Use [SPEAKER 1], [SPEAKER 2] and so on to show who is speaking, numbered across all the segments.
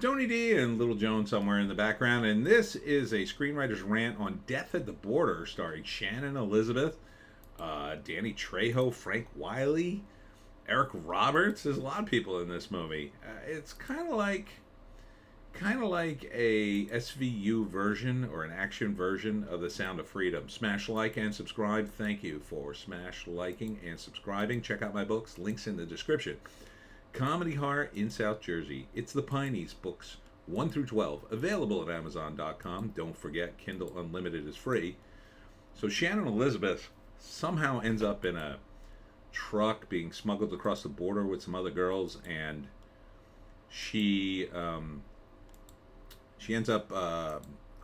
[SPEAKER 1] Tony D and Little Joan somewhere in the background, and this is a screenwriter's rant on Death at the Border, starring Shannon Elizabeth, Danny Trejo, Frank Wiley, Eric Roberts. There's a lot of people in this movie. It's kind of like a SVU version or an action version of The Sound of Freedom. Smash like and subscribe. Thank you for smash liking and subscribing. Check out my books. Links in the description. Comedy Horror in South Jersey. It's the Pineys, books 1 through 12, available at Amazon.com. Don't forget, Kindle Unlimited is free. So Shannon Elizabeth somehow ends up in a truck being smuggled across the border with some other girls, and she ends up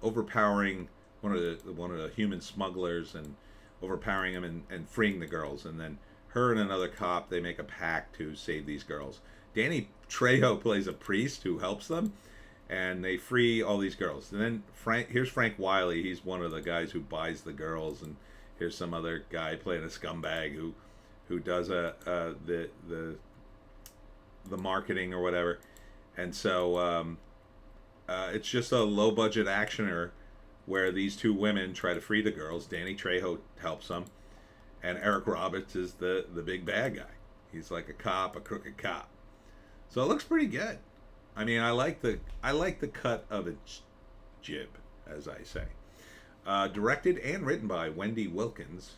[SPEAKER 1] overpowering one of the human smugglers and overpowering him and freeing the girls, and then her and another cop, they make a pact to save these girls. Danny Trejo plays a priest who helps them, and they free all these girls. And then here's Frank Wiley. He's one of the guys who buys the girls, and here's some other guy playing a scumbag who does the marketing or whatever. And so it's just a low budget actioner where these two women try to free the girls. Danny Trejo helps them. And Eric Roberts is the big bad guy. He's like a cop, a crooked cop. So it looks pretty good. I mean, I like the cut of its jib, as I say. Directed and written by Wendy Wilkins,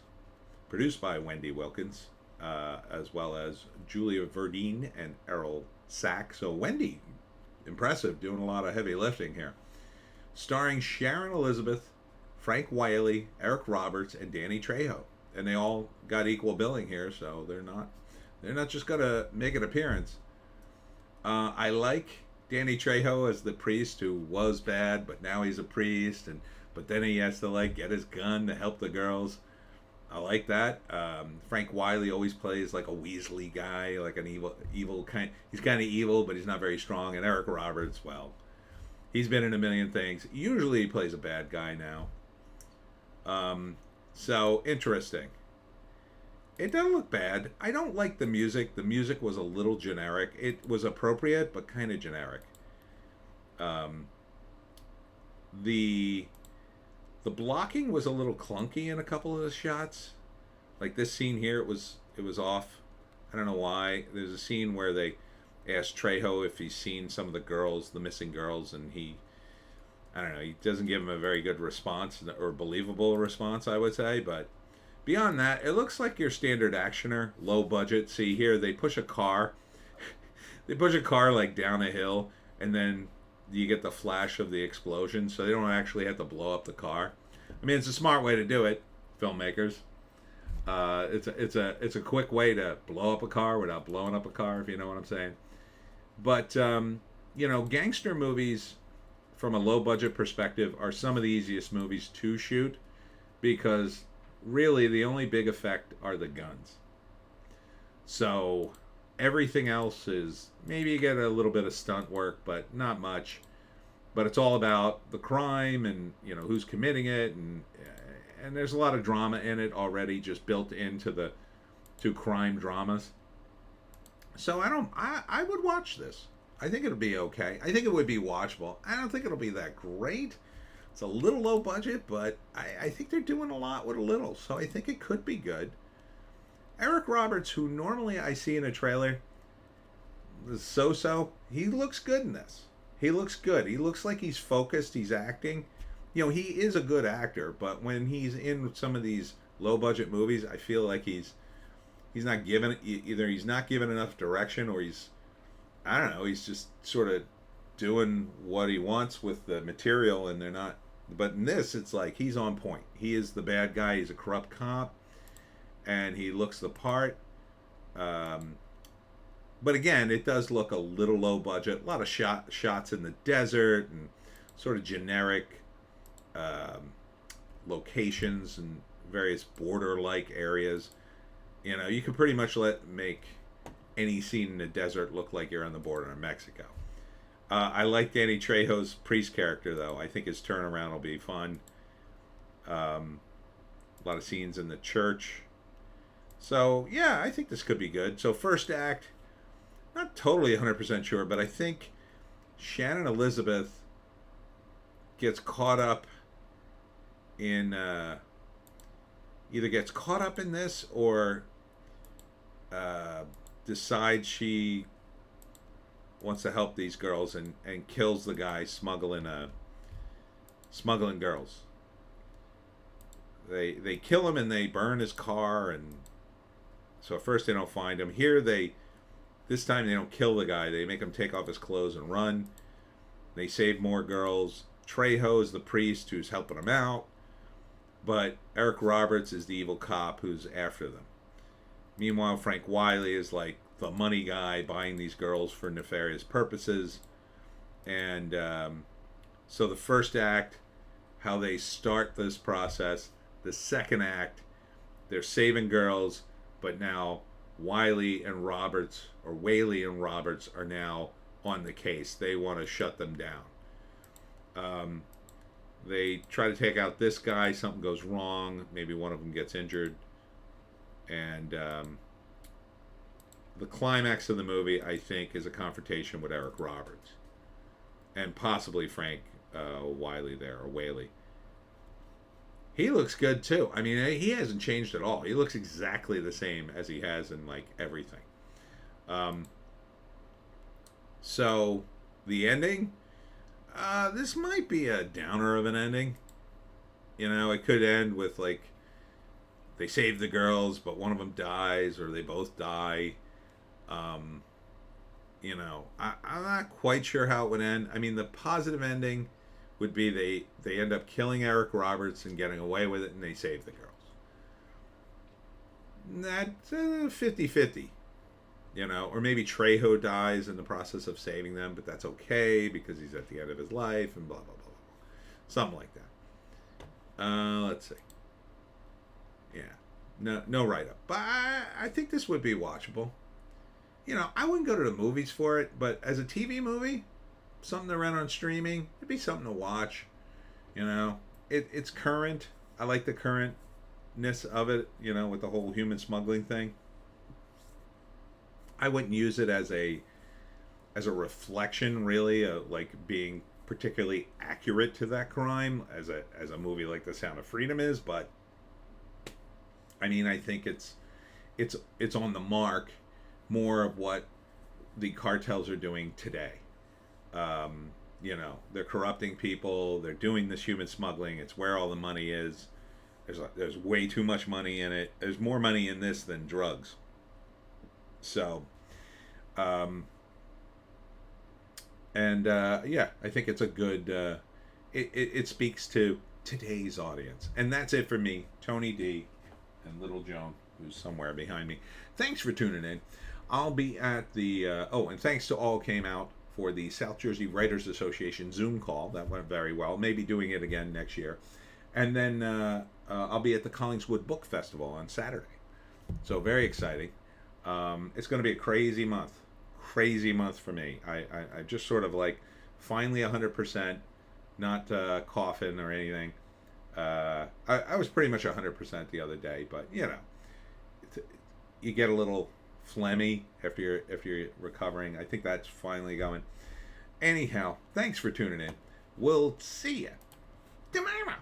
[SPEAKER 1] produced by Wendy Wilkins, as well as Julia Verdine and Errol Sack. So Wendy, impressive, doing a lot of heavy lifting here. Starring Sharon Elizabeth, Frank Wiley, Eric Roberts, and Danny Trejo. And they all got equal billing here, so they're not just gonna make an appearance. I like Danny Trejo as the priest who was bad, but now he's a priest, but then he has to like get his gun to help the girls. I like that. Frank Wiley always plays like a Weasley guy, like an evil kind. He's kind of evil, but he's not very strong. And Eric Roberts, well, he's been in a million things. Usually he plays a bad guy now. So, interesting. It doesn't look bad. I don't like the music. The music was a little generic. It was appropriate, but kind of generic. The blocking was a little clunky in a couple of the shots. Like this scene here, it was off. I don't know why. There's a scene where they asked Trejo if he's seen some of the girls, the missing girls, and he doesn't give him a very good response, or believable response, I would say. But beyond that, it looks like your standard actioner, low budget. See here, they push a car. They push a car like down a hill, and then you get the flash of the explosion, so they don't actually have to blow up the car. I mean, it's a smart way to do it, filmmakers. It's a quick way to blow up a car without blowing up a car, if you know what I'm saying. But gangster movies, from a low budget perspective, are some of the easiest movies to shoot, because really the only big effect are the guns. So everything else is, maybe you get a little bit of stunt work, but not much. But it's all about the crime and who's committing it, and there's a lot of drama in it already, just built into the two crime dramas. So I would watch this. I think it'll be okay. I think it would be watchable. I don't think it'll be that great. It's a little low budget, but I think they're doing a lot with a little. So I think it could be good. Eric Roberts, who normally I see in a trailer, so-so, he looks good in this. He looks good. He looks like he's focused. He's acting. He is a good actor, but when he's in some of these low budget movies, I feel like he's not given, either he's not given enough direction, or he's just sort of doing what he wants with the material, and they're not. But in this, it's like he's on point. He is the bad guy. He's a corrupt cop, and he looks the part. But again, it does look a little low budget. A lot of shots in the desert and sort of generic locations and various border-like areas. You could pretty much make any scene in the desert look like you're on the border of Mexico. I like Danny Trejo's priest character, though. I think his turnaround will be fun. A lot of scenes in the church. So, yeah, I think this could be good. So, first act, not totally 100% sure, but I think Shannon Elizabeth gets caught up in either gets caught up in this or decides she wants to help these girls and kills the guy smuggling girls. They kill him and they burn his car, and so at first they don't find him. Here this time they don't kill the guy. They make him take off his clothes and run. They save more girls. Trejo is the priest who's helping them out, but Eric Roberts is the evil cop who's after them. Meanwhile, Frank Wiley is like the money guy buying these girls for nefarious purposes. And so the first act, how they start this process. The second act, they're saving girls, but now Whaley and Roberts are now on the case. They want to shut them down. They try to take out this guy. Something goes wrong. Maybe one of them gets injured. And the climax of the movie, I think, is a confrontation with Eric Roberts. And possibly Frank Wiley there, or Whaley. He looks good, too. I mean, he hasn't changed at all. He looks exactly the same as he has in, like, everything. So, the ending... this might be a downer of an ending. You know, it could end with, like, they save the girls, but one of them dies, or they both die. You know, I'm not quite sure how it would end. I mean, the positive ending would be they end up killing Eric Roberts and getting away with it, and they save the girls. That's 50-50. You know, or maybe Trejo dies in the process of saving them, but that's okay because he's at the end of his life and blah, blah, blah, blah. Something like that. Let's see. Yeah. No write-up. But I think this would be watchable. You know, I wouldn't go to the movies for it, but as a TV movie, something to rent on streaming, it'd be something to watch. You know, it's current. I like the currentness of it, you know, with the whole human smuggling thing. I wouldn't use it as a reflection, really, like being particularly accurate to that crime as a movie like The Sound of Freedom is. But I mean, I think it's on the mark more of what the cartels are doing today. You know, they're corrupting people. They're doing this human smuggling. It's where all the money is. There's way too much money in it. There's more money in this than drugs. So, yeah, I think it's a good, it speaks to today's audience. And that's it for me, Tony D, and Little Joan, who's somewhere behind me. Thanks for tuning in. I'll be at the, and thanks to all came out for the South Jersey Writers Association Zoom call. That went very well. Maybe doing it again next year. And then I'll be at the Collingswood Book Festival on Saturday. So very exciting. It's going to be a crazy month for me. I just sort of like finally 100%, not coughing or anything. I was pretty much 100% the other day, but you know, you get a little phlegmy after you're recovering. I think that's finally going. Anyhow, thanks for tuning in. We'll see you tomorrow.